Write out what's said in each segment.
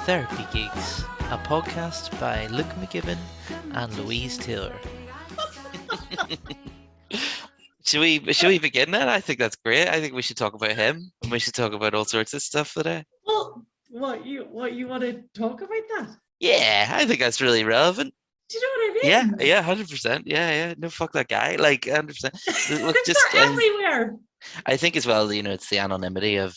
Therapy Geeks, a podcast by Luke McGibbon and Louise Taylor. Should we begin then? I think that's great. I think we should talk about him, and we should talk about all sorts of stuff today. Well, what you want to talk about that? Yeah, I think that's really relevant. Do you know what I mean? Yeah, 100%. Yeah. No, fuck that guy. Like, 100%. Look, They're everywhere. I think as well, it's the anonymity of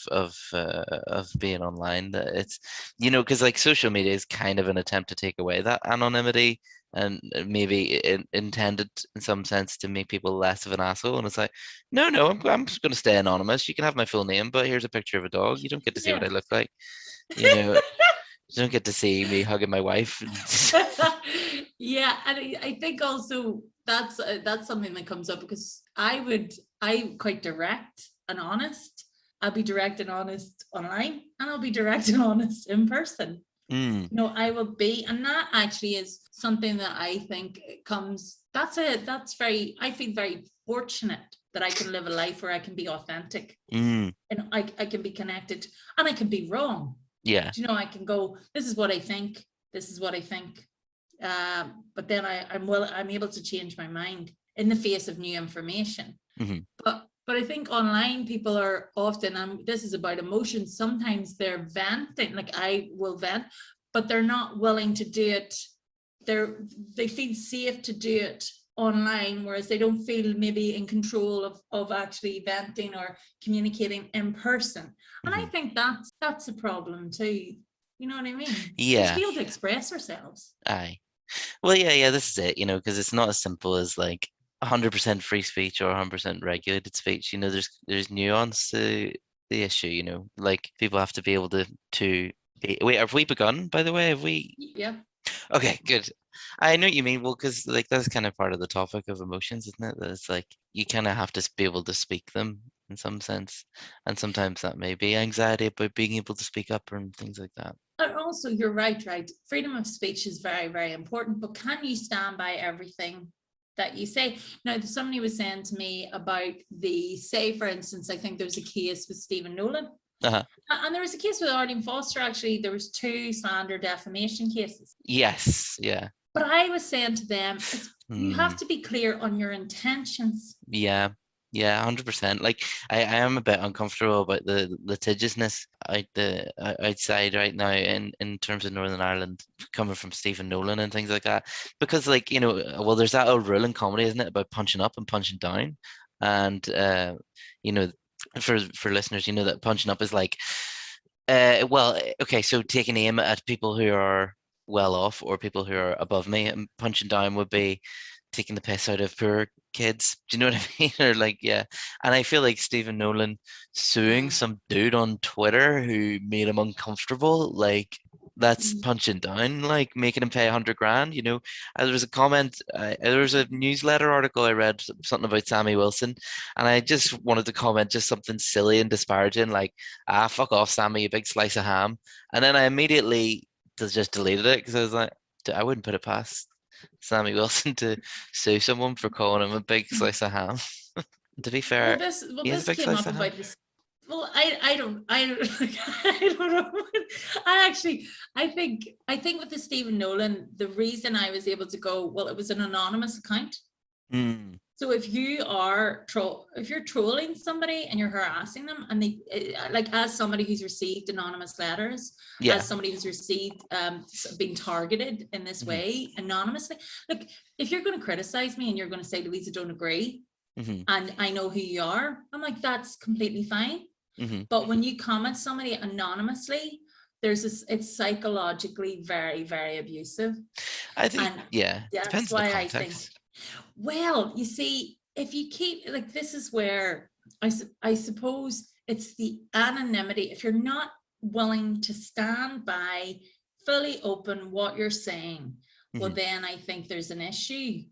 being online that it's, because like social media is kind of an attempt to take away that anonymity and maybe intended in some sense to make people less of an asshole. And it's like, no, I'm just going to stay anonymous. You can have my full name, but here's a picture of a dog. You don't get to see what I look like. You don't get to see me hugging my wife. Yeah, and I think also that's something that comes up because I'm quite direct and honest. I'll be direct and honest online, and I'll be direct and honest in person. I will be, and that actually is something that I think comes. I feel very fortunate that I can live a life where I can be authentic, and I can be connected, and I can be wrong. Yeah. I can go, this is what I think. But then I'm able to change my mind in the face of new information. Mm-hmm. But I think online people are often, this is about emotions. Sometimes they're venting, like I will vent, but they're not willing to do it. They feel safe to do it online, whereas they don't feel maybe in control of actually venting or communicating in person. And I think that's a problem too. You know what I mean? Yeah. To be able to express ourselves. Aye. Well, yeah, this is it, because it's not as simple as like 100% free speech or 100% regulated speech. There's nuance to the issue, like people have to be able to be... Wait, have we begun, by the way? Have we? Yeah. Okay, good. I know what you mean. Well, because like that's kind of part of the topic of emotions, isn't it? That it's like you kind of have to be able to speak them in some sense, and sometimes that may be anxiety about being able to speak up and things like that. And also, you're right. Freedom of speech is very, very important, but can you stand by everything that you say? Now, somebody was saying to me about for instance, I think there was a case with Stephen Nolan. Uh-huh. And there was a case with Arlene Foster, actually. There was 2 slander defamation cases. Yes, yeah. But I was saying to them, you have to be clear on your intentions. Yeah, 100%. Like I am a bit uncomfortable about the litigiousness outside right now in terms of Northern Ireland coming from Stephen Nolan and things like that. Because like, well, there's that old rule in comedy, isn't it, about punching up and punching down. And for listeners, that punching up is like well, okay, so taking aim at people who are well off or people who are above me, and punching down would be taking the piss out of poor kids. Do you know what I mean? Or like, yeah. And I feel like Stephen Nolan suing some dude on Twitter who made him uncomfortable, like that's punching down, like making him pay 100 grand. There was a comment, there was a newsletter article I read, something about Sammy Wilson, and I just wanted to comment just something silly and disparaging, like, fuck off, Sammy, you big slice of ham. And then I immediately just deleted it because I was like, I wouldn't put it past Sammy Wilson to sue someone for calling him a big slice of ham. To be fair, this came up about this. Well, I don't know. I think with the Stephen Nolan, the reason I was able to go, well, it was an anonymous account. So if you're trolling somebody and you're harassing them, and they like, as somebody who's received anonymous letters, as somebody who's received being targeted in this way anonymously, look, if you're going to criticize me and you're going to say, Louise, I don't agree, and I know who you are, I'm like, that's completely fine. But when you comment somebody anonymously, it's psychologically very, very abusive. I think, that's why I think. Well, you see, if you keep, like, this is where I suppose it's the anonymity. If you're not willing to stand by fully open what you're saying, well, then I think there's an issue.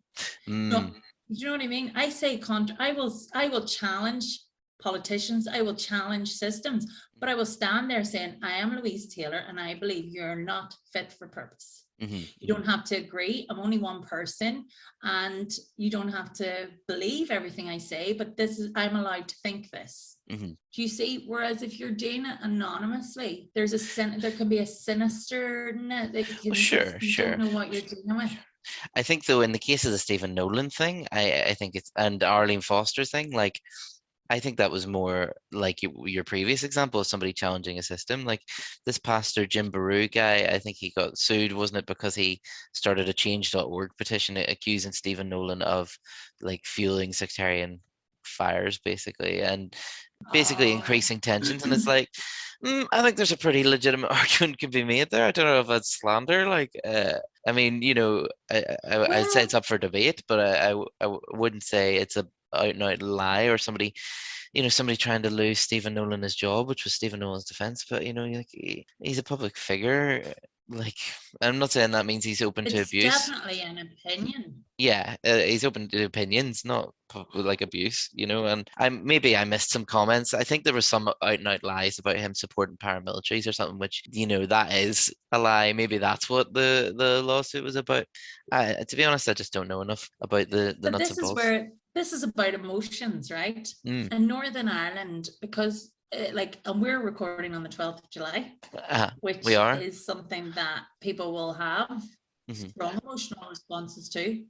No, you know what I mean? I say, I will challenge politicians, I will challenge systems, but I will stand there saying, I am Louise Taylor and I believe you're not fit for purpose. You don't have to agree. I'm only one person, and you don't have to believe everything I say, but I'm allowed to think this. Do you see? Whereas if you're doing it anonymously, there can be a sinister, you don't know what you're dealing with. I think though, in the case of the Stephen Nolan thing, I think and Arlene Foster thing, like, I think that was more like your previous example of somebody challenging a system. Like this pastor Jim Baru guy, I think he got sued, wasn't it, because he started a change.org petition accusing Stephen Nolan of like fueling sectarian fires, basically, and basically increasing tensions. And it's like, I think there's a pretty legitimate argument could be made there. I don't know if that's slander. Like, I mean, I'd say it's up for debate, but I wouldn't say it's a out and out lie, or somebody trying to lose Stephen Nolan his job, which was Stephen Nolan's defense. But like he's a public figure. Like, I'm not saying that means he's open to abuse. It's definitely an opinion. Yeah, he's open to opinions, not like abuse, and maybe I missed some comments. I think there was some out and out lies about him supporting paramilitaries or something, which that is a lie. Maybe that's what the lawsuit was about. To be honest, I just don't know enough about the nuts and bolts. This is about emotions, right? In Northern Ireland, because and we're recording on the 12th of July, which is something that people will have strong emotional responses to.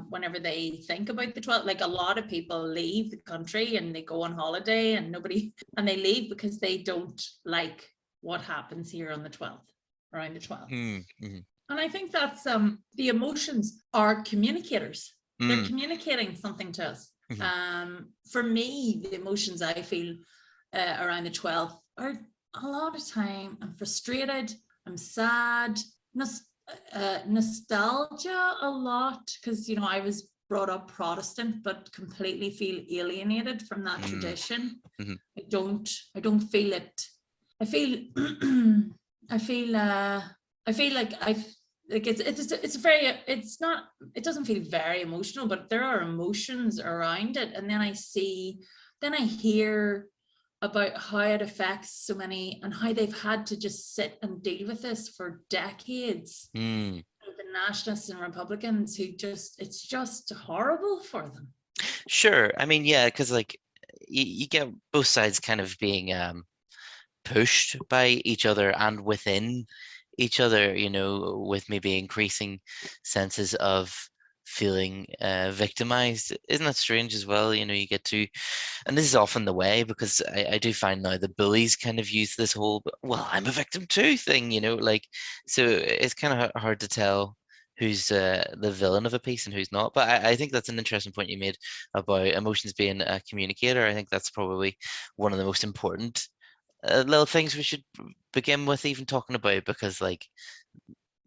Whenever they think about the 12th, like a lot of people leave the country and they go on holiday and they leave because they don't like what happens here on the 12th, around the 12th. And I think that's the emotions are communicators. They're communicating something to us. For me, the emotions I feel around the 12th are a lot of time I'm frustrated, I'm sad, nostalgia a lot, because I was brought up Protestant but completely feel alienated from that tradition. I don't feel it. I feel like it doesn't feel very emotional, but there are emotions around it. And then I hear about how it affects so many and how they've had to just sit and deal with this for decades. The nationalists and Republicans who it's just horrible for them. Sure. I mean, yeah, because like you get both sides kind of being pushed by each other and within each other, with maybe increasing senses of feeling victimized. Isn't that strange as well? You get to, and this is often the way, because I do find now the bullies kind of use this whole, well, I'm a victim too thing, like, so it's kind of hard to tell who's the villain of a piece and who's not. But I think that's an interesting point you made about emotions being a communicator. I think that's probably one of the most important little things we should begin with even talking about, because like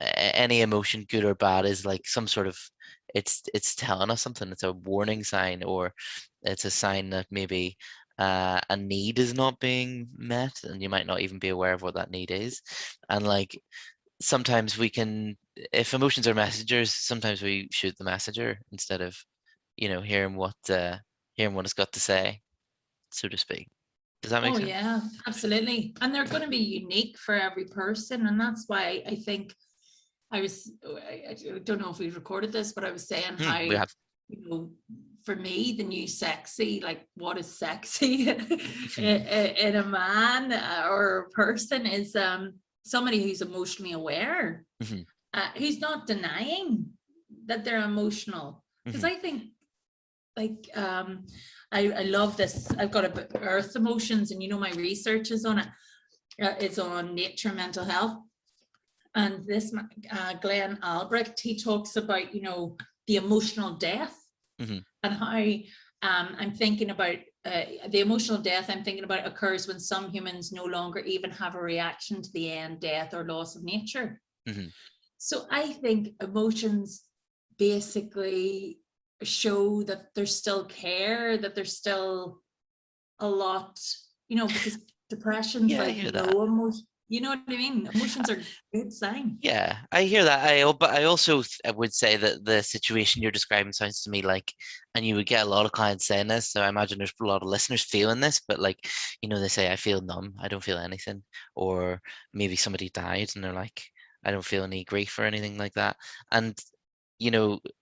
any emotion, good or bad, is like some sort of it's telling us something. It's a warning sign, or it's a sign that maybe a need is not being met, and you might not even be aware of what that need is. And like sometimes we can, if emotions are messengers, sometimes we shoot the messenger instead of hearing what it's got to say, so to speak. Does that make sense? Oh yeah, absolutely. And they're going to be unique for every person, and that's why I think I don't know if we recorded this, but I was saying how we have. For me, the new sexy, like what is sexy in a man or a person is somebody who's emotionally aware, who's not denying that they're emotional. Because I think like I love this. I've got a Earth Emotions, and my research is on it. It's on nature, mental health, and this Glenn Albrecht, he talks about the emotional death, and how I'm thinking about the emotional death. I'm thinking about occurs when some humans no longer even have a reaction to the end, death, or loss of nature. So I think emotions basically show that there's still care, that there's still a lot, because depression's like no emotion. You know what I mean? Emotions are a good sign. Yeah, I hear that. But I also would say that the situation you're describing sounds to me like, and you would get a lot of clients saying this, so I imagine there's a lot of listeners feeling this, but like, they say, I feel numb, I don't feel anything. Or maybe somebody died and they're like, I don't feel any grief or anything like that. And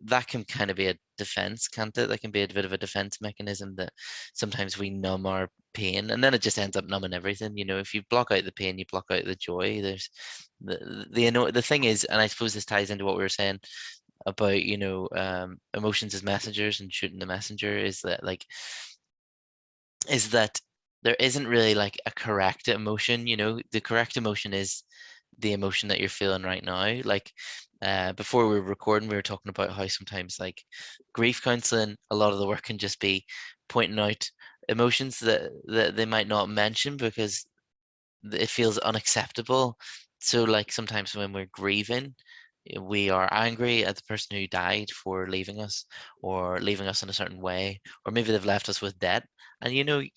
that can kind of be a defense, can't it? That can be a bit of a defense mechanism, that sometimes we numb our pain, and then it just ends up numbing everything. If you block out the pain, you block out the joy. There's the thing is, and I suppose this ties into what we were saying about emotions as messengers and shooting the messenger, is that there isn't really like a correct emotion. The correct emotion is the emotion that you're feeling right now. Like, before we were recording, we were talking about how sometimes, like, grief counseling, a lot of the work can just be pointing out emotions that they might not mention because it feels unacceptable. So, like, sometimes when we're grieving, we are angry at the person who died for leaving us, or leaving us in a certain way, or maybe they've left us with debt. And you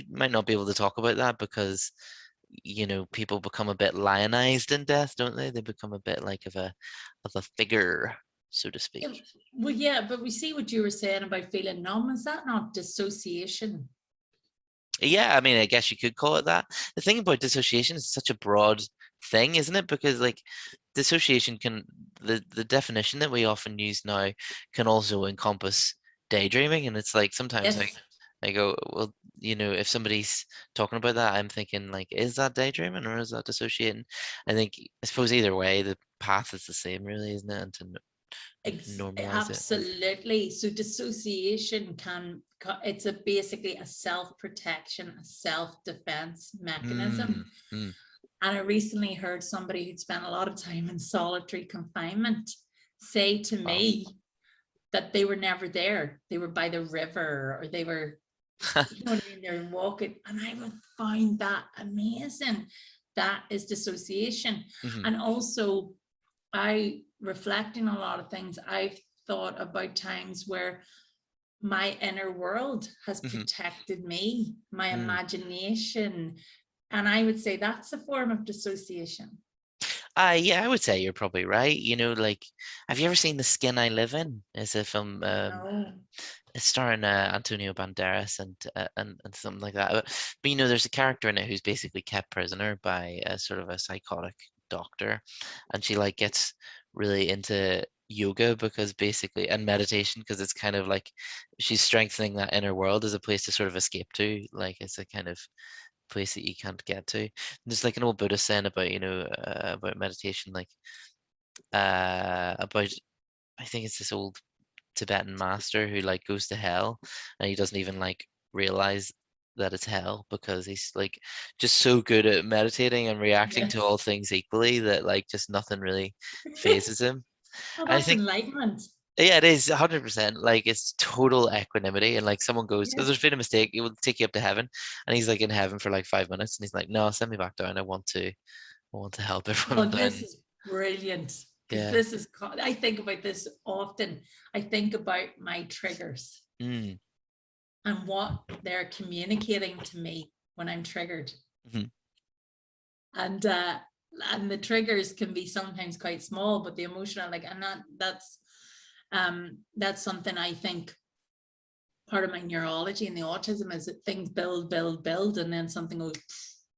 might not be able to talk about that because people become a bit lionized in death, don't they? They become a bit like of a figure, so to speak. Yeah, well, yeah, but we see what you were saying about feeling numb. Is that not dissociation? Yeah, I mean, I guess you could call it that. The thing about dissociation is such a broad thing, isn't it? Because, like, dissociation can, the definition that we often use now can also encompass daydreaming. And it's like sometimes Yes. I go, well, if somebody's talking about that, I'm thinking, like, is that daydreaming or is that dissociating? I suppose either way, the path is the same, really, isn't it? And to normalize it. Absolutely. So dissociation it's basically a self-protection, a self-defense Mm, mechanism. mm. And I recently heard somebody who'd spent a lot of time in solitary confinement say to Wow. me that they were never there. They were by the river, or they were, you know what I mean, they're walking. And I would find that amazing. That is dissociation. Mhm, And also, reflecting on a lot of things, I've thought about times where my inner world has mhm, protected me, my mm. imagination. And I would say that's a form of dissociation. Yeah, I would say you're probably right. Like, have you ever seen The Skin I Live In? It's a film. No. It's starring Antonio Banderas and something like that. But there's a character in it who's basically kept prisoner by a sort of a psychotic doctor, and she, like, gets really into yoga because basically, and meditation, because it's kind of like she's strengthening that inner world as a place to sort of escape to. Like, it's a kind of place that you can't get to. There's like an old Buddhist saying about about meditation, like, about, I think it's this old Tibetan master who, like, goes to hell, and he doesn't even, like, realize that it's hell because he's, like, just so good at meditating and reacting to all Yes. things equally that, like, just nothing really phases him. Well, And I that's think, enlightenment. yeah, it is 100%. Like, it's total equanimity. And, like, someone goes, "Oh, Yeah. there's been a mistake. It will take you up to heaven." And he's, like, in heaven for like 5 minutes, and he's like, "No, send me back down. I want to help everyone Well, this down." is brilliant, because Yeah. I think about this often. I think about my triggers Mm. and what they're communicating to me when I'm triggered. Mhm. And the triggers can be sometimes quite small, but the emotional, like, and that's something I think part of my neurology and the autism is that things build, and then something goes,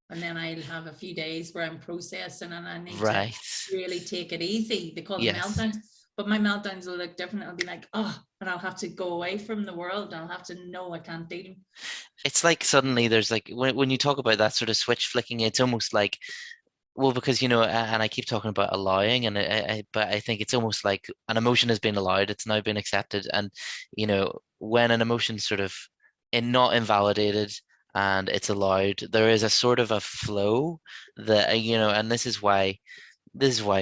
and then I'll have a few days where I'm processing and I need to Right. really take it easy. They call them Yes. meltdowns, but my meltdowns will look different. I'll be like, oh, and I'll have to go away from the world. I'll have to know I can't deal. It's like suddenly there's, like, when you talk about that sort of switch flicking, it's almost like, well, because and I keep talking about allowing, and but I think it's almost like an emotion has been allowed, it's now been accepted, and when an emotion sort of not invalidated and it's allowed, there is a sort of a flow that and this is why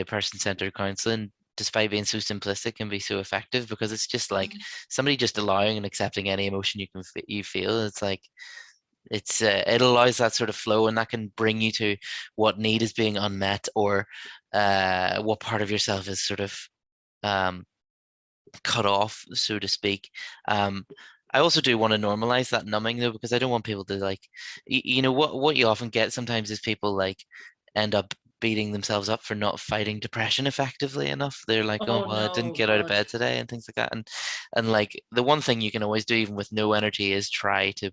person-centered counseling, despite being so simplistic, can be so effective, because it's just like somebody just allowing and accepting any emotion you feel. It's like, it allows that sort of flow, and that can bring you to what need is being unmet, or what part of yourself is sort of um, cut off, so to speak. I also do want to normalize that numbing, though, because I don't want people to, like, what you often get sometimes is people, like, end up beating themselves up for not fighting depression effectively enough. They're like, "Oh, Oh well, I didn't no, get out of God. bed today," and things like that. And like, the one thing you can always do, even with no energy, is try to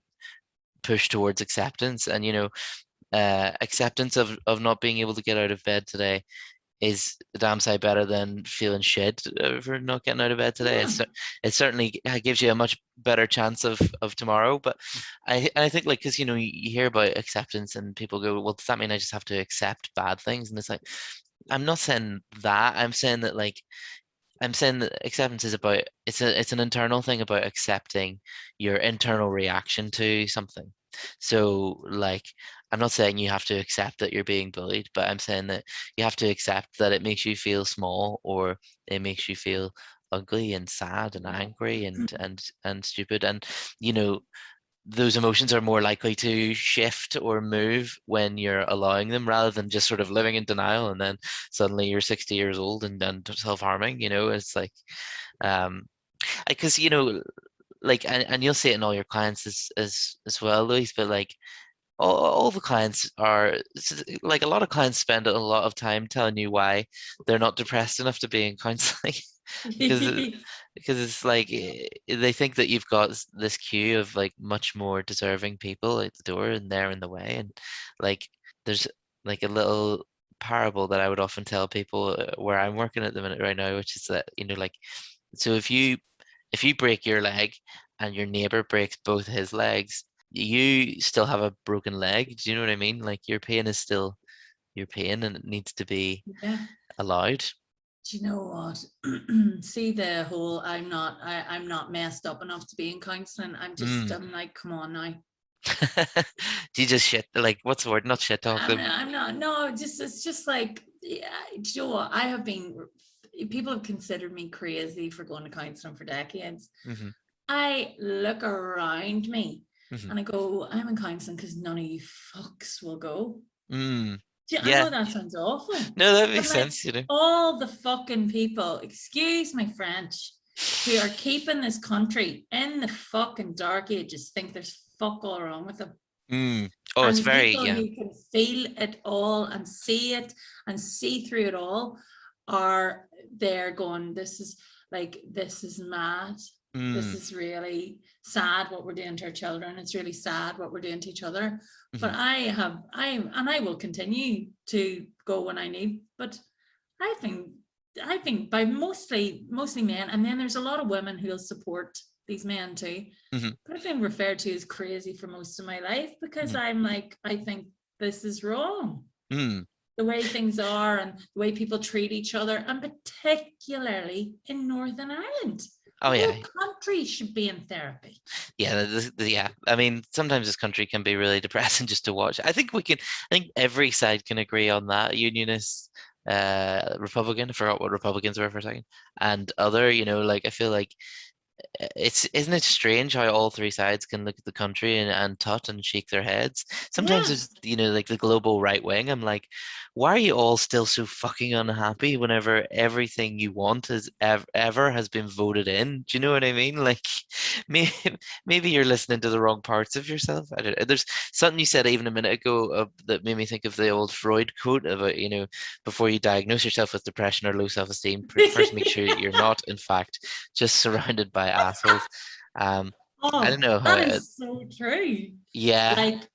push towards acceptance. And acceptance of not being able to get out of bed today is a damn sight better than feeling shit for not getting out of bed today. Yeah. It certainly gives you a much better chance of tomorrow. But I think like because you hear about acceptance and people go, well, does that mean I just have to accept bad things? And it's like I'm not saying that. I'm saying that acceptance is about it's an internal thing about accepting your internal reaction to something. So like I'm not saying you have to accept that you're being bullied, but I'm saying that you have to accept that it makes you feel small or it makes you feel ugly and sad and angry and stupid. And you know, those emotions are more likely to shift or move when you're allowing them rather than just sort of living in denial and then suddenly you're 60 years old and self-harming, it's like um because like and you'll see it in all your clients as well, Louise, but like all the clients are like a lot of clients spend a lot of time telling you why they're not depressed enough to be in counseling because because it's like they think that you've got this queue of like much more deserving people at the door and they're in the way. And like there's like a little parable that I would often tell people where I'm working at the minute right now, which is that like so if you break your leg and your neighbor breaks both his legs, you still have a broken leg. Do you know what I mean? Like your pain is still your pain and it needs to be Yeah. allowed. Do you know what? See the whole I'm not messed up enough to be in counselling. I'm like, come on now. Do you just shit like what's the word? Not shit talk them. I'm not, no, it's just like, yeah, do you know what? People have considered me crazy for going to counselling for decades. Mm-hmm. I look around me Mm-hmm. and I go, I'm in counselling because none of you fucks will go. I Yeah. know that sounds awful. No, that But makes like sense, all the fucking people, excuse my French, who are keeping this country in the fucking dark ages think there's fuck all wrong with them. Oh, And it's the very, people yeah. who can feel it all and see it and see through it all are there going, this is mad. This is really sad what we're doing to our children. It's really sad what we're doing to each other. But I will continue to go when I need. But I think by mostly men, and then there's a lot of women who'll support these men too. But I've been referred to as crazy for most of my life because I'm like, I think this is wrong. The way things are and the way people treat each other, and particularly in Northern Ireland. Oh, the yeah. whole country should be in therapy. Yeah, yeah. I mean, sometimes this country can be really depressing just to watch. I think every side can agree on that. Unionist, Republican, I forgot what Republicans were for a second, and other, like I feel like isn't it strange how all three sides can look at the country and tut and shake their heads? Sometimes Yeah. it's like the global right wing. I'm like, why are you all still so fucking unhappy whenever everything you want is ever has been voted in? Do you know what I mean? Like, maybe you're listening to the wrong parts of yourself. I don't know. There's something you said even a minute ago that made me think of the old Freud quote about before you diagnose yourself with depression or low self-esteem, first make sure you're not, in fact, just surrounded by assholes. I don't know how. That is so true. Yeah. Like,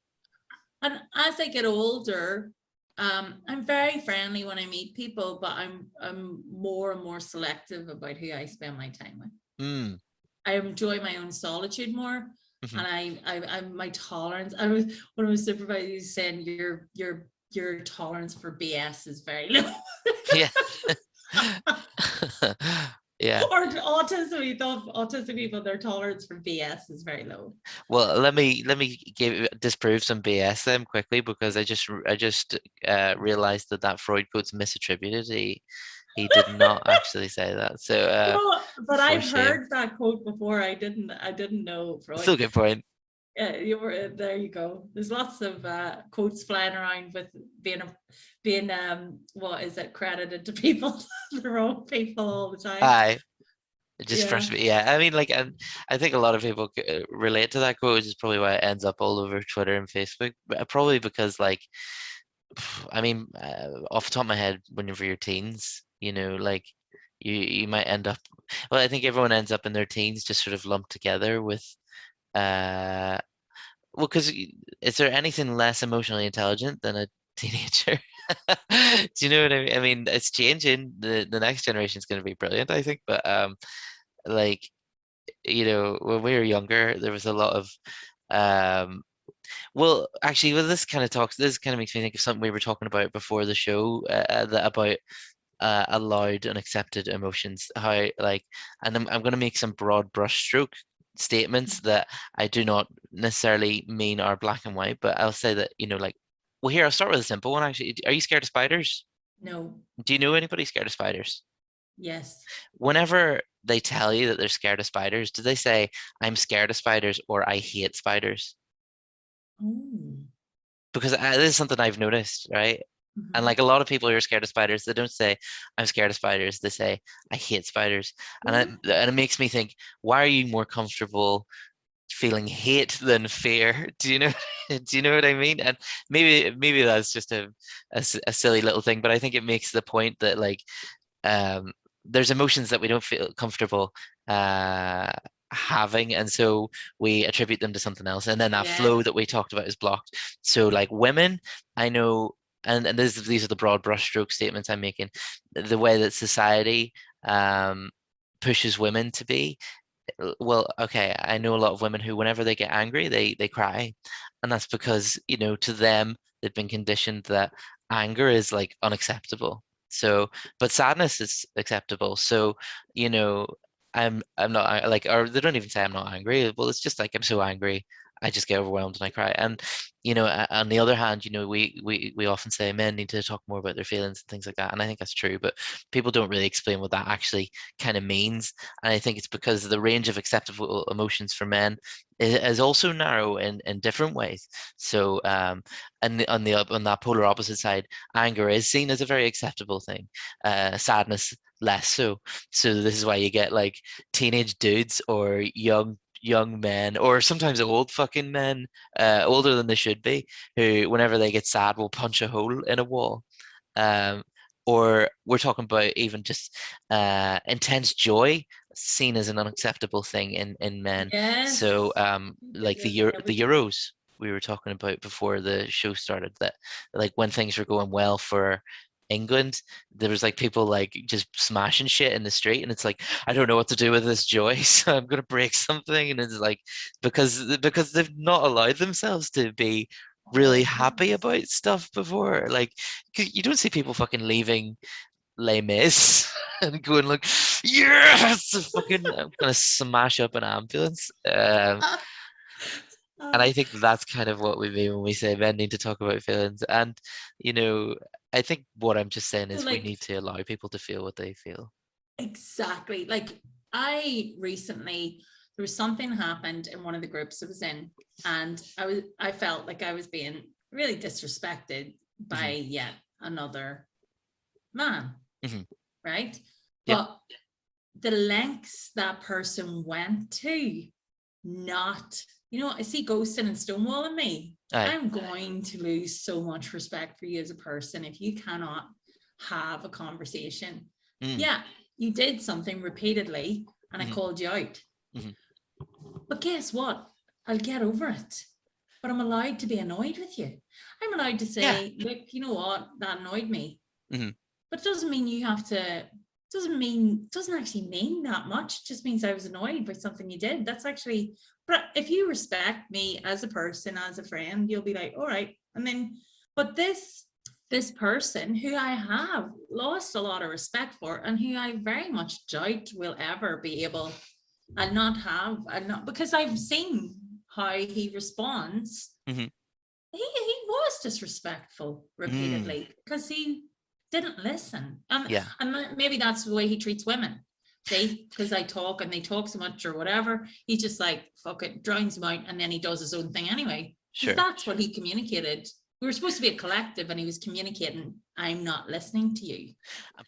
and as I get older, I'm very friendly when I meet people, but I'm more and more selective about who I spend my time with. I enjoy my own solitude more, and I'm my tolerance. One of my supervisors saying your tolerance for BS is very low. Yeah. Yeah. Or autism people, their tolerance for BS is very low. Well, let me disprove some BS then quickly because I just realized that Freud quote's misattributed. He did not actually say that. So No, but for I've shame. heard that quote before. I didn't know Freud. Still a good point. You were there. You go. There's lots of quotes flying around with being what is it, credited to people, the wrong people all the time. Aye. It just frustrates me. Yeah, I mean, like, and I think a lot of people relate to that quote, which is probably why it ends up all over Twitter and Facebook. But probably because, like, I mean, off the top of my head, whenever you're teens, like, you might end up. Well, I think everyone ends up in their teens just sort of lumped together with, well, because is there anything less emotionally intelligent than a teenager? Do you know what I mean? I mean, it's changing. The next generation is going to be brilliant, I think. But like, when we were younger, there was a lot of um well, actually, well, this kind of makes me think of something we were talking about before the show, about allowed and accepted emotions. How, like, and I'm going to make some broad brushstroke statements that I do not necessarily mean are black and white, but I'll say that, like, well, here, I'll start with a simple one, actually. Are you scared of spiders? No. Do you know anybody scared of spiders? Yes. Whenever they tell you that they're scared of spiders, do they say, I'm scared of spiders or I hate spiders? Oh. Because this is something I've noticed, right? And Mhm. like a lot of people who are scared of spiders, they don't say, I'm scared of spiders. They say, I hate spiders. What? And it makes me think, why are you more comfortable feeling hate than fear? Do you know, do you know what I mean? And maybe that's just a silly little thing, but I think it makes the point that, like, um, there's emotions that we don't feel comfortable uh, having, and so we attribute them to something else, and then that Yes. flow that we talked about is blocked. So, like, women, I know, and these are the broad brushstroke statements I'm making. The way that society um, pushes women to be, well, okay, I know a lot of women who, whenever they get angry, they cry, and that's because, to them, they've been conditioned that anger is like unacceptable. So, but sadness is acceptable. So, you know, I'm not like, or they don't even say I'm not angry. Well, it's just like, I'm so angry, I just get overwhelmed and I cry. And, on the other hand, we often say men need to talk more about their feelings and things like that, and I think that's true. But people don't really explain what that actually kind of means. And I think it's because the range of acceptable emotions for men is also narrow in different ways. So, and on that polar opposite side, anger is seen as a very acceptable thing. Sadness less so. So this is why you get like teenage dudes or young men, or sometimes old fucking men, older than they should be, who, whenever they get sad, will punch a hole in a wall. Um, or we're talking about even just intense joy seen as an unacceptable thing in men. So Yes. like the Every time. Euros we were talking about before the show started, that like when things were going well for England, there was like people like just smashing shit in the street, and it's like, I don't know what to do with this joy, so I'm gonna break something. And it's like, because they've not allowed themselves to be really Oh, happy yes. about stuff before. Like, 'cause you don't see people fucking leaving Les Mis and going like, yes, fucking, I'm gonna smash up an ambulance. And Uh, I think that's kind of what we mean when we say men need to talk about feelings. And, you know, I think what I'm just saying so is we like need to allow people to feel what they feel. exactly. Like I recently there was something happened in one of the groups I was in, and I felt like I was being really disrespected by Hmm. yet another man, Hmm. right? Yep. But the lengths that person went to not, I see ghosting and stonewalling me. Aye. I'm going to lose so much respect for you as a person if you cannot have a conversation. Mm. Yeah, you did something repeatedly and I Hmm. called you out. Hmm. But guess what? I'll get over it. But I'm allowed to be annoyed with you. I'm allowed to Yeah. say, look, you know what? That annoyed me. Hmm. But it doesn't mean you have to, doesn't actually mean that much. It just means I was annoyed by something you did. That's actually, but if you respect me as a person, as a friend, you'll be like, all right. And then, but this person who I have lost a lot of respect for and who I very much doubt will ever be able and not because I've seen how he responds. Hmm. He was disrespectful Mm. repeatedly because he didn't listen. Yeah. And maybe that's the way he treats women. See, because I talk and they talk so much or whatever, he's just like, fuck it, drowns him out, and then he does his own thing anyway. Because Sure. that's what he communicated. We were supposed to be a collective, and he was communicating, I'm not listening to you.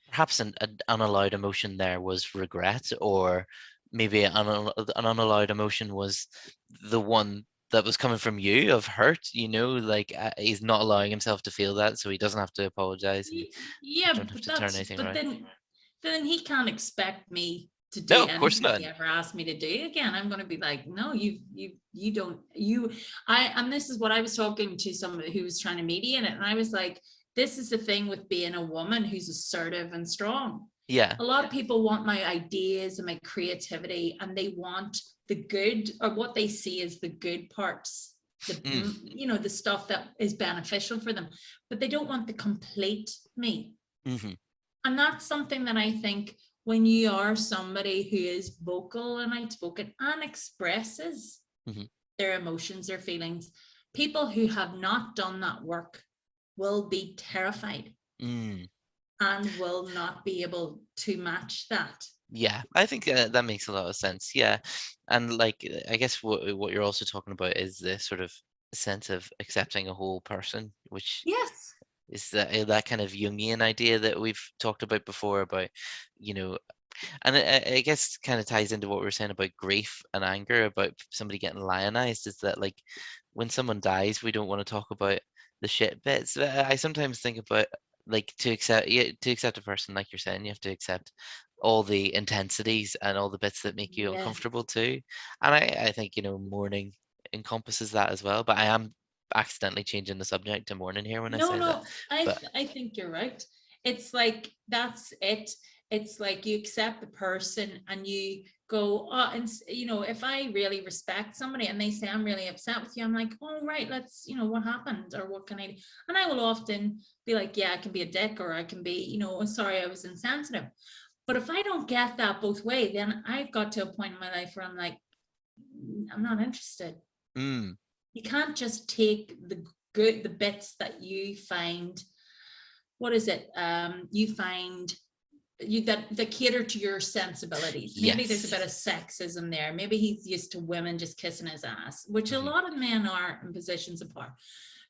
Perhaps an unallowed emotion there was regret, or maybe an unallowed emotion was the one that was coming from you of hurt, like, he's not allowing himself to feel that, so he doesn't have to apologize, and you Yeah, don't have to turn anything but around. then he can't expect me to No, do of course anything not. he ever asked me to do again. I'm going to be like, no, you don't, and this is what I was talking to somebody who was trying to mediate it, and I was like, this is the thing with being a woman who's assertive and strong. Yeah. A lot of people want my ideas and my creativity, and they want the good, or what they see as the good parts, the stuff that is beneficial for them, but they don't want the complete me. And that's something that I think, when you are somebody who is vocal and outspoken and expresses their emotions, their feelings, people who have not done that work will be terrified and will not be able to match that. Yeah, I think that makes a lot of sense. Yeah. And like, I guess what you're also talking about is the sort of sense of accepting a whole person, which Yes. is that kind of Jungian idea that we've talked about before about, and I guess kind of ties into what we were saying about grief and anger, about somebody getting lionized, is that like when someone dies, we don't want to talk about the shit bits. I sometimes think about, like, to accept a person, like you're saying, you have to accept all the intensities and all the bits that make you Yes. uncomfortable too. And I think, mourning encompasses that as well. But I am accidentally changing the subject to mourning here when I say that. I think you're right. It's like, that's it. It's like you accept the person and you go, oh, and if I really respect somebody and they say, I'm really upset with you, I'm like, oh, right, let's, what happened, or what can I do? And I will often be like, yeah, I can be a dick, or I can be, sorry, I was insensitive. But if I don't get that both ways, then I've got to a point in my life where I'm like, I'm not interested. You can't just take the bits that you find, you find that cater to your sensibilities. Maybe there's a bit of sexism there. Maybe he's used to women just kissing his ass, which a lot of men are in positions of power.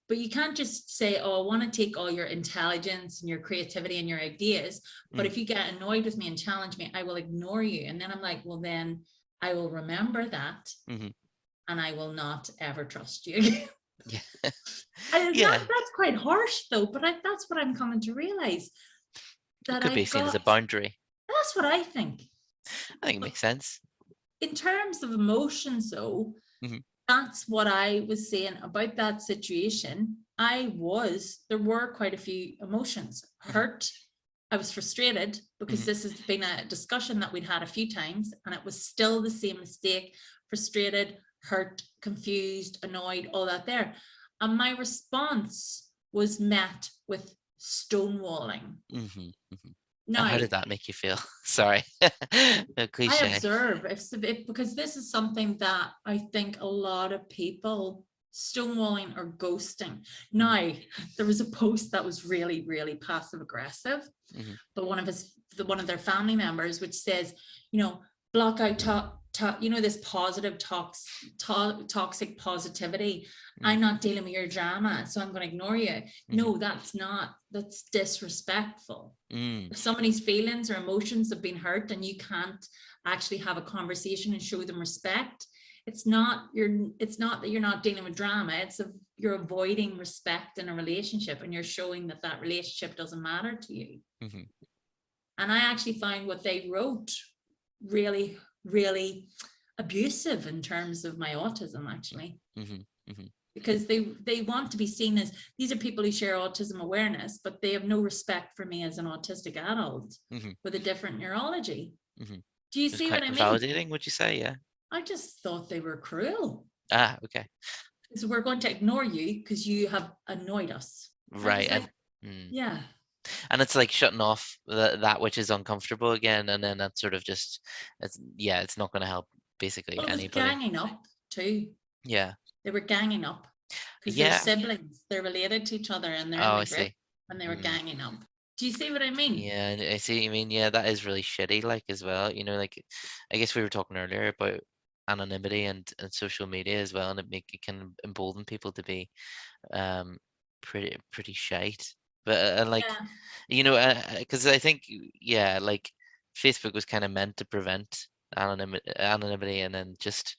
But you can't just say, oh, I want to take all your intelligence and your creativity and your ideas, but if you get annoyed with me and challenge me, I will ignore you. And then I'm like, well, then I will remember that, and I will not ever trust you again. That's quite harsh though, but that's what I'm coming to realize. That could be seen as a boundary. That's what I think. I think it makes sense. In terms of emotions though, that's what I was saying about that situation. There were quite a few emotions. Hurt. I was frustrated because this has been a discussion that we'd had a few times, and it was still the same mistake. Frustrated, hurt, confused, annoyed, all that there. And my response was met with stonewalling. Now, how did that make you feel? Sorry. No cliche. I observe, because this is something that I think a lot of people, stonewalling or ghosting. Now, there was a post that was really, really passive aggressive, but one of their family members, which says, block out this positive toxic positivity. I'm not dealing with your drama, so I'm going to ignore you. No, that's disrespectful. If somebody's feelings or emotions have been hurt and you can't actually have a conversation and show them respect, it's not that you're not dealing with drama, you're avoiding respect in a relationship, and you're showing that relationship doesn't matter to you. And I actually find what they wrote really, really abusive in terms of my autism, actually. Because they want to be seen as, these are people who share autism awareness, but they have no respect for me as an autistic adult with a different neurology. Do you see what I mean? Validating, would you say? Yeah. I just thought they were cruel. Okay. So we're going to ignore you because you have annoyed us. Right. Like, yeah. And it's like shutting off that which is uncomfortable again, and then that's sort of just, it's not going to help basically anybody. Ganging up too. Yeah. They were ganging up because they're siblings. They're related to each other, and they're in the grip, and they were ganging up. Do you see what I mean? Yeah, I see what you mean. Yeah, that is really shitty, like, as well. Like, I guess we were talking earlier about anonymity and social media as well, and it can embolden people to be pretty shite. But like, because I think, like, Facebook was kind of meant to prevent anonymity, and then just,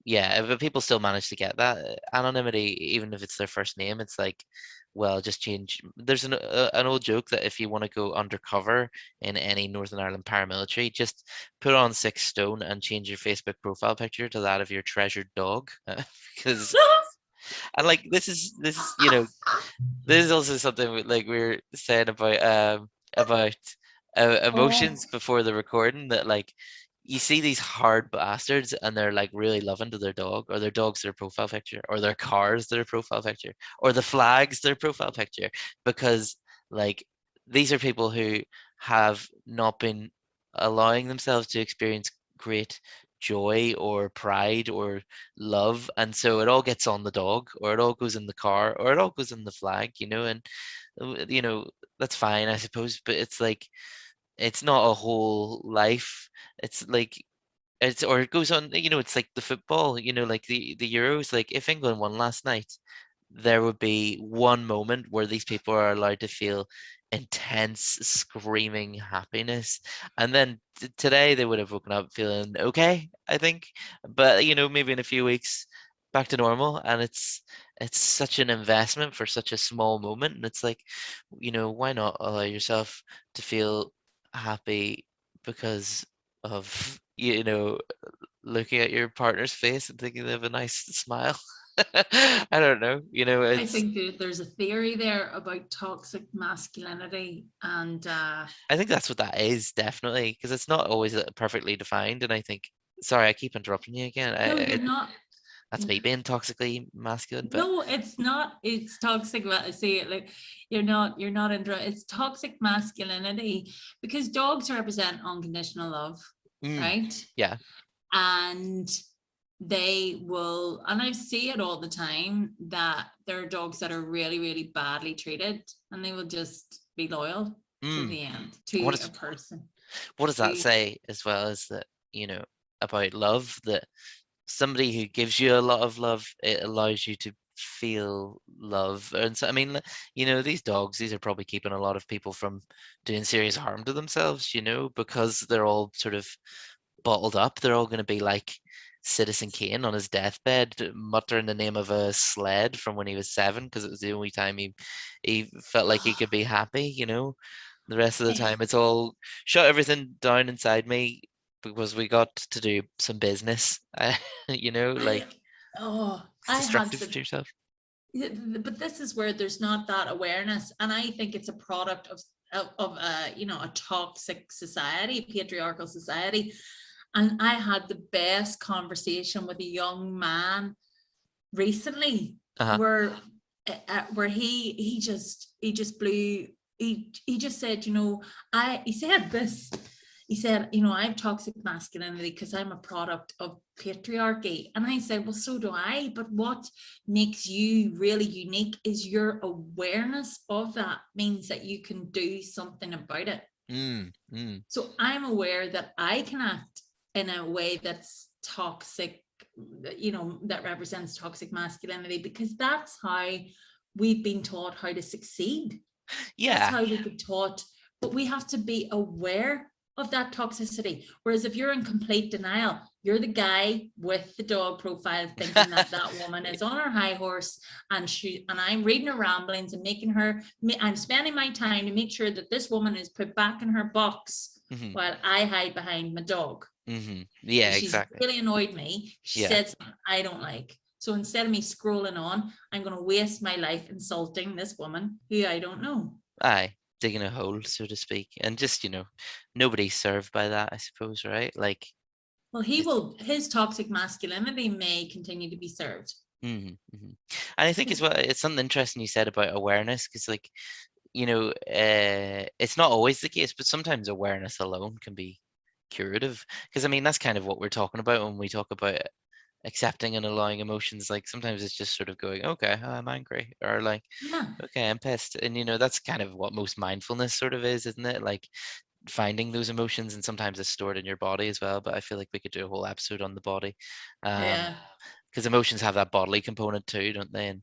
but people still manage to get that anonymity, even if it's their first name. It's like, well, just change. There's an old joke that if you want to go undercover in any Northern Ireland paramilitary, just put on 6 stone and change your Facebook profile picture to that of your treasured dog, because And like this is also something like we were saying about Oh, emotions before the recording, that like you see these hard bastards and they're like really loving to their dog, or their dog's their profile picture, or their cars their profile picture, or the flags their profile picture, because like these are people who have not been allowing themselves to experience great joy or pride or love, and so it all gets on the dog, or it all goes in the car, or it all goes in the flag, and you know that's fine, I suppose, but it's like it's not a whole life. It's like or it goes on, it's like the football, like the Euros. Like if England won last night, there would be one moment where these people are allowed to feel intense screaming happiness, and then today they would have woken up feeling okay, I think. But maybe in a few weeks back to normal, and it's such an investment for such a small moment, and it's like, why not allow yourself to feel happy because of looking at your partner's face and thinking they have a nice smile. I don't know. I It's. think that there's a theory there about toxic masculinity, and I think that's what that is, definitely, because it's not always perfectly defined. And I think, sorry, I keep interrupting you again. no, you're not. That's me being toxically masculine, but No, it's not. It's toxic. I say it like you're not. You're not into. It's toxic masculinity because dogs represent unconditional love, right? yeah. And they will, and I see it all the time, that there are dogs that are really, really badly treated, and they will just be loyal to the end What to a is person. what does that To say as well as that, about love, that somebody who gives you a lot of love, it allows you to feel love. And so, I mean, these dogs, these are probably keeping a lot of people from doing serious harm to themselves, because they're all sort of bottled up. They're all going to be like Citizen Kane on his deathbed, muttering the name of a sled from when he was 7, because it was the only time he felt like he could be happy. The rest of the time, it's all shut everything down inside me because we got to do some business. Like it's I had destructive to yourself. but this is where there's not that awareness, and I think it's a product of a toxic society, patriarchal society. And I had the best conversation with a young man recently, Uh-huh. where he just blew. He just said, he said this. He said, I have toxic masculinity because I'm a product of patriarchy. And I said, well, so do I. But what makes you really unique is your awareness of that means that you can do something about it. So I'm aware that I can act in a way that's toxic, that represents toxic masculinity, because that's how we've been taught how to succeed. That's how we've been taught. But we have to be aware of that toxicity. Whereas if you're in complete denial, you're the guy with the dog profile thinking that that woman is on her high horse, and I'm reading her ramblings and I'm spending my time to make sure that this woman is put back in her box while I hide behind my dog. Yeah, she's exactly. really annoyed me. She said something I don't like. So instead of me scrolling on, I'm going to waste my life insulting this woman who I don't know. Aye, digging a hole, so to speak. And just, nobody's served by that, I suppose, right? Like, well, his toxic masculinity may continue to be served. And I think as well, it's something interesting you said about awareness, because like, it's not always the case, but sometimes awareness alone can be curative. Because I mean, that's kind of what we're talking about when we talk about accepting and allowing emotions. Like sometimes it's just sort of going, okay, I'm angry, or like, okay, I'm pissed. And that's kind of what most mindfulness sort of is, isn't it? Like finding those emotions, and sometimes it's stored in your body as well. But I feel like we could do a whole episode on the body. Because emotions have that bodily component too, don't they?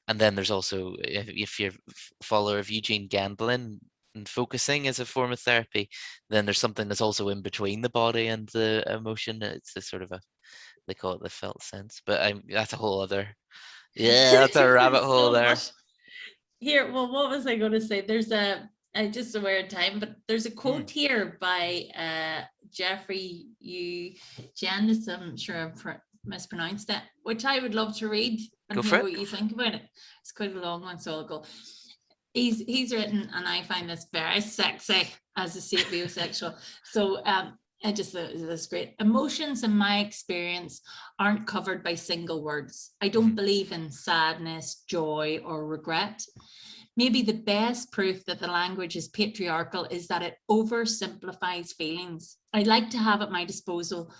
And then there's also, if you're a follower of Eugene Gendlin, and focusing as a form of therapy, then there's something that's also in between the body and the emotion. It's a sort of they call it the felt sense, but that's a whole other, that's a rabbit hole there. Here, well, what was I going to say? There's I just aware of time, but there's a quote here by Jeffrey Eugenides. I'm sure I've mispronounced it, which I would love to read. and hear what you think about it. It's quite a long one, so I'll go. He's written, and I find this very sexy as a sapiosexual. So I just thought this great. Emotions, in my experience, aren't covered by single words. I don't believe in sadness, joy, or regret. Maybe the best proof that the language is patriarchal is that it oversimplifies feelings. I like to have at my disposal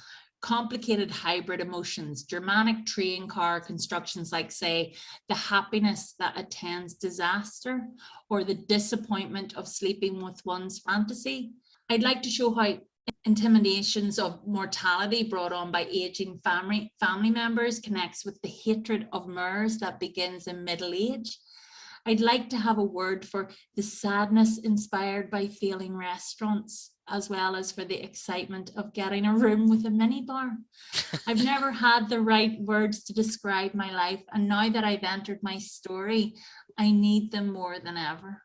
complicated hybrid emotions, Germanic train car constructions like, say, the happiness that attends disaster or the disappointment of sleeping with one's fantasy. I'd like to show how intimidations of mortality brought on by aging family members connects with the hatred of mirrors that begins in middle age. I'd like to have a word for the sadness inspired by failing restaurants, as well as for the excitement of getting a room with a minibar. I've never had the right words to describe my life, and now that I've entered my story, I need them more than ever.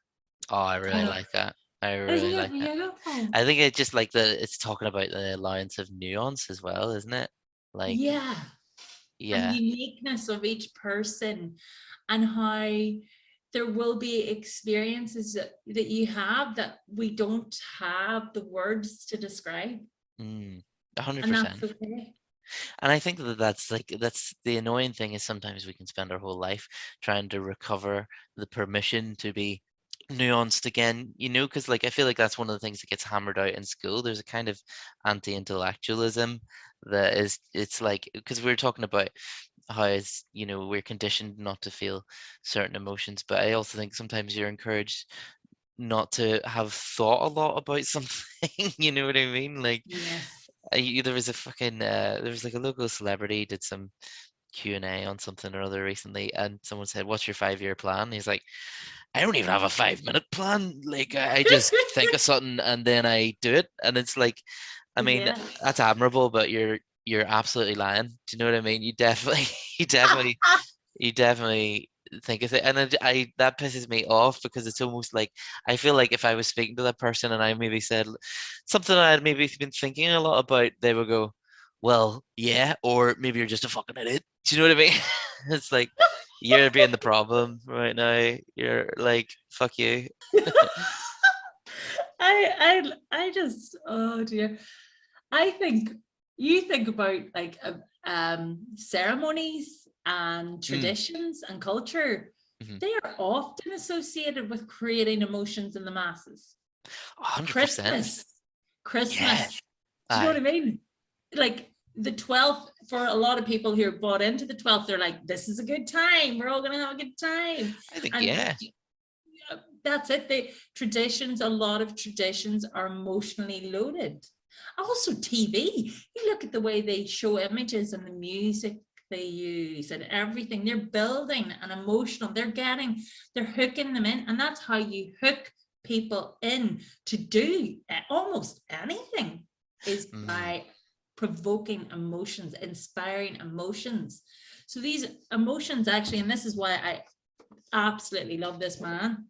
Oh, I really like that. I really like that. I think it's just like it's talking about the alliance of nuance as well, isn't it? Like, yeah. And uniqueness of each person, and how there will be experiences that you have that we don't have the words to describe. 100%. And that's okay. And I think that's the annoying thing is sometimes we can spend our whole life trying to recover the permission to be nuanced again, because like I feel like that's one of the things that gets hammered out in school. There's a kind of anti-intellectualism that it's like, because we were talking about how we're conditioned not to feel certain emotions, but I also think sometimes you're encouraged not to have thought a lot about something. You know what I mean? Like, yes. There was a fucking there was like a local celebrity did some Q&A on something or other recently, and someone said, "What's your 5-year plan?" He's like, "I don't even have a 5-minute plan. Like, I just think of something and then I do it." And it's like, I mean, that's admirable, but you're absolutely lying. Do you know what I mean? You definitely think of it, and that pisses me off, because it's almost like I feel like if I was speaking to that person and I maybe said something I had maybe been thinking a lot about, they would go, "Well, yeah," or maybe you're just a fucking idiot. Do you know what I mean? It's like, you're being the problem right now. You're like, fuck you. I just, oh dear. I think you think about like ceremonies and traditions and culture. They are often associated with creating emotions in the masses. 100%. Christmas. Yeah. Do you know what I mean? Like the 12th, for a lot of people who are bought into the 12th, they're like, this is a good time. We're all going to have a good time. I think, and that's it. A lot of traditions are emotionally loaded. Also TV, you look at the way they show images and the music they use and everything. They're building an emotional, they're hooking them in, and that's how you hook people in to do almost anything, is by provoking emotions, inspiring emotions. So these emotions actually, and this is why I absolutely love this man,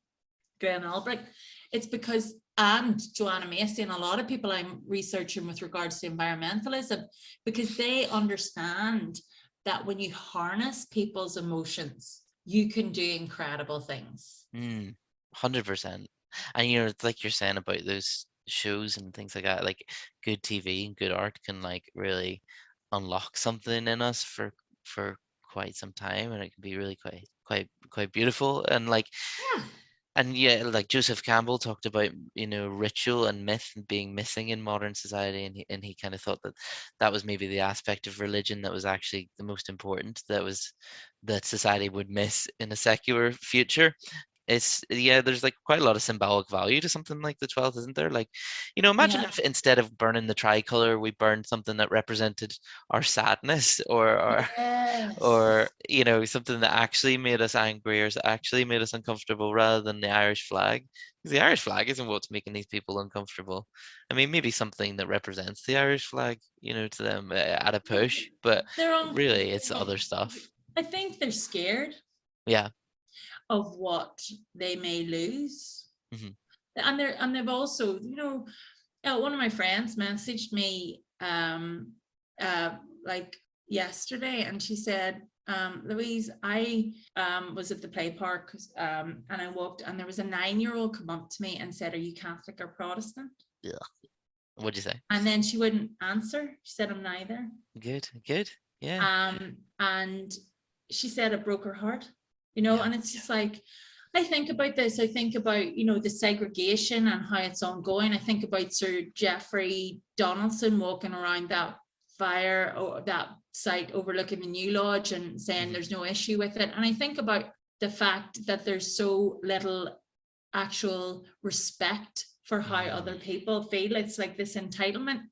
Graham Albrecht, it's because, and Joanna Macy and a lot of people I'm researching with regards to environmentalism, because they understand that when you harness people's emotions, you can do incredible things. 100%. And it's like you're saying about those shows and things like that, like good TV and good art can like really unlock something in us for quite some time, and it can be really quite beautiful. And like, and like Joseph Campbell talked about, ritual and myth being missing in modern society, and he kind of thought that was maybe the aspect of religion that was actually the most important, that society would miss in a secular future. There's like quite a lot of symbolic value to something like the 12th, isn't there? Like, imagine if instead of burning the tricolor, we burned something that represented our sadness, or something that actually made us angry or actually made us uncomfortable, rather than the Irish flag. Because the Irish flag isn't what's making these people uncomfortable. I mean, maybe something that represents the Irish flag, to them at a push, but really it's other stuff. I think they're scared. Yeah. Of what they may lose. And they've also, one of my friends messaged me like yesterday, and she said, Louise, I was at the play park, and I walked, and there was a 9-year-old come up to me and said, "Are you Catholic or Protestant?" Yeah. What'd you say? And then she wouldn't answer. She said, "I'm neither." Good, good. Yeah. And she said it broke her heart, Yeah. and it's just like, I think about this. I think about, the segregation and how it's ongoing. I think about Sir Geoffrey Donaldson walking around that fire, or that site overlooking the New Lodge, and saying there's no issue with it. And I think about the fact that there's so little actual respect for how other people feel. It's like this entitlement.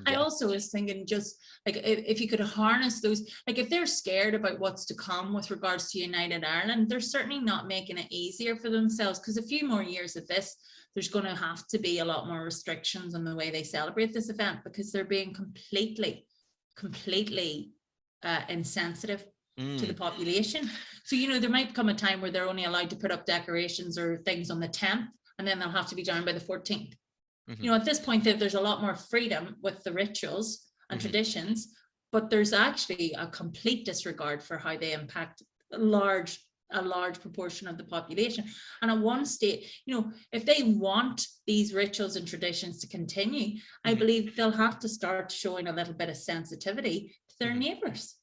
I also was thinking, just like, if you could harness those, like if they're scared about what's to come with regards to United Ireland, they're certainly not making it easier for themselves, because a few more years of this, there's going to have to be a lot more restrictions on the way they celebrate this event, because they're being completely insensitive to the population. So, there might come a time where they're only allowed to put up decorations or things on the 10th, and then they'll have to be down by the 14th. At this point, there's a lot more freedom with the rituals and traditions, but there's actually a complete disregard for how they impact a large proportion of the population. And at one state, if they want these rituals and traditions to continue, I believe they'll have to start showing a little bit of sensitivity to their neighbours.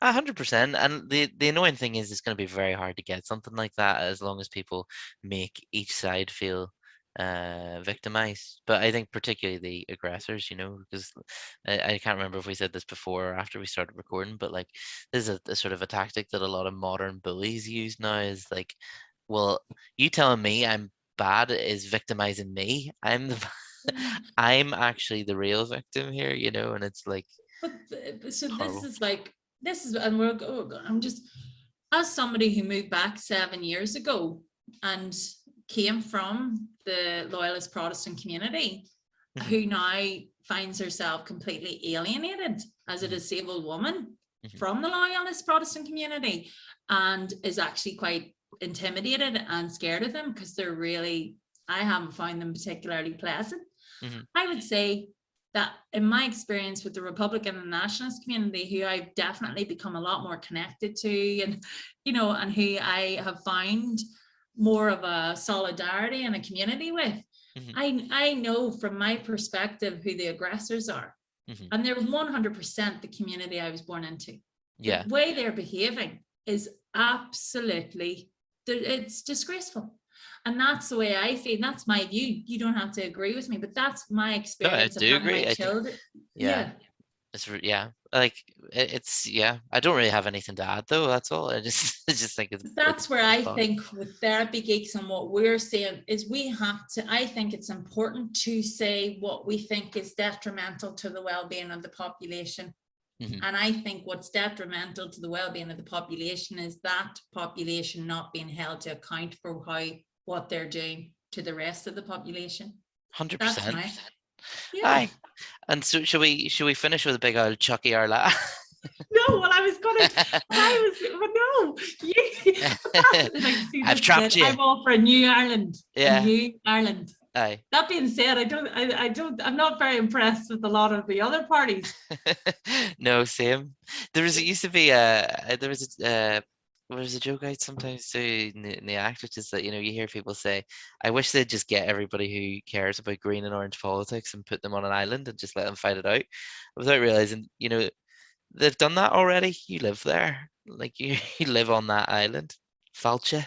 100%. And the annoying thing is, it's going to be very hard to get something like that, as long as people make each side feel victimized. But I think particularly the aggressors, because I can't remember if we said this before or after we started recording, but like, this is a sort of a tactic that a lot of modern bullies use now, is like, well, you telling me I'm bad is victimizing me. I'm actually the real victim here, and it's like, so horrible. I'm just, as somebody who moved back 7 years ago and came from the Loyalist Protestant community, who now finds herself completely alienated as a disabled woman from the Loyalist Protestant community, and is actually quite intimidated and scared of them, because I haven't found them particularly pleasant. I would say that in my experience with the Republican and Nationalist community, who I've definitely become a lot more connected to, and and who I have found more of a solidarity and a community with, I know from my perspective who the aggressors are, and they're 100% the community I was born into. The way they're behaving is absolutely, it's disgraceful. And that's the way I feel. That's my view. You don't have to agree with me, but that's my experience. No, I do agree. My children. Like, I don't really have anything to add, though. That's all. I just think that's where I think with Therapy Geeks and what we're saying is, I think it's important to say what we think is detrimental to the well-being of the population. And I think what's detrimental to the well-being of the population is that population not being held to account for what they're doing to the rest of the population. 100%. Aye. And so should we finish with a big old Chucky or la? No, well, I've trapped you. I'm all for a new Ireland. Yeah. A new Ireland. Aye. That being said, I'm not very impressed with a lot of the other parties. No, same. There used to be there's a joke I sometimes do in the act, which is that, you hear people say, I wish they'd just get everybody who cares about green and orange politics and put them on an island and just let them fight it out, without realizing, they've done that already. You live there. Like, you live on that island. Falcha.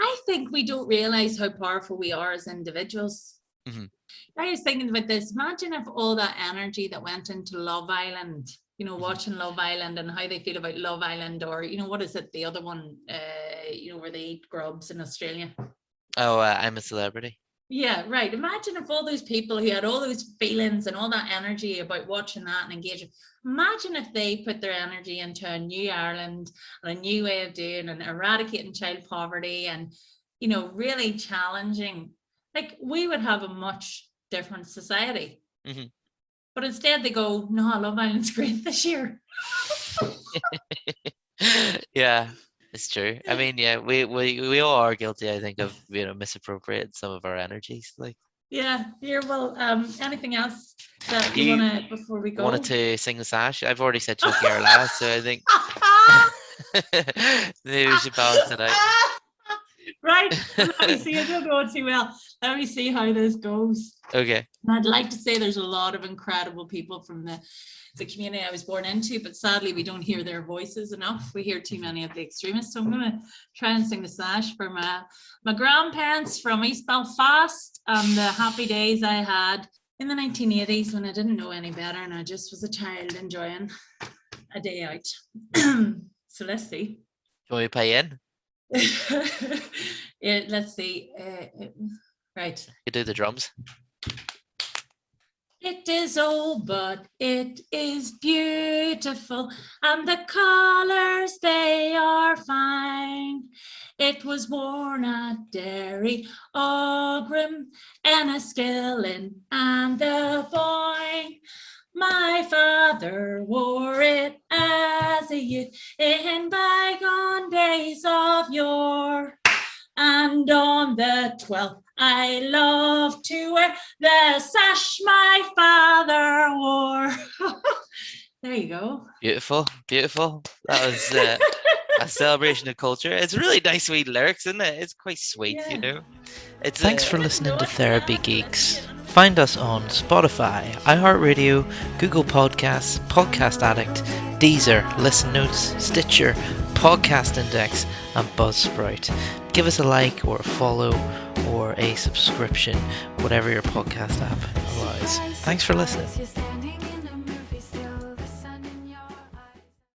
I think we don't realize how powerful we are as individuals. I was thinking about this. Imagine if all that energy that went into Love Island, watching Love Island and how they feel about Love Island, or, what is it? The other one, where they eat grubs in Australia. Oh, I'm a Celebrity. Yeah, right. Imagine if all those people who had all those feelings and all that energy about watching that and engaging, imagine if they put their energy into a new Ireland and a new way of doing and eradicating child poverty and, really challenging. Like, we would have a much different society. But instead they go, no, Love Island's great this year. Yeah, it's true. I mean, yeah, we all are guilty, I think, of misappropriating some of our energies. Like, Yeah, here. Well, anything else that you want to before we go? Wanted to sing the sash. I've already said Chucky our last, so I think maybe we should balance it out. Right. Let me see. I don't know it too well. Let me see how this goes. Okay. And I'd like to say there's a lot of incredible people from the community I was born into, but sadly we don't hear their voices enough. We hear too many of the extremists. So I'm going to try and sing the sash for my grandparents from East Belfast and the happy days I had in the 1980s when I didn't know any better and I just was a child enjoying a day out. So let's see. Shall we pay in? Yeah, let's see. Right. You do the drums. It is old, but it is beautiful, and the colours they are fine. It was worn at Derry, Aughrim, Enniskillen, and the Boyne. My father wore it as a youth in bygone days of yore. And on the 12th, I love to wear the sash my father wore. There you go. Beautiful, beautiful. That was a celebration of culture. It's really nice, sweet lyrics, isn't it? It's quite sweet, Yeah. you know. It's Thanks for listening to Therapy Geeks. Find us on Spotify, iHeartRadio, Google Podcasts, Podcast Addict, Deezer, Listen Notes, Stitcher, Podcast Index, and Buzzsprout. Give us a like or a follow or a subscription, whatever your podcast app allows. Thanks for listening.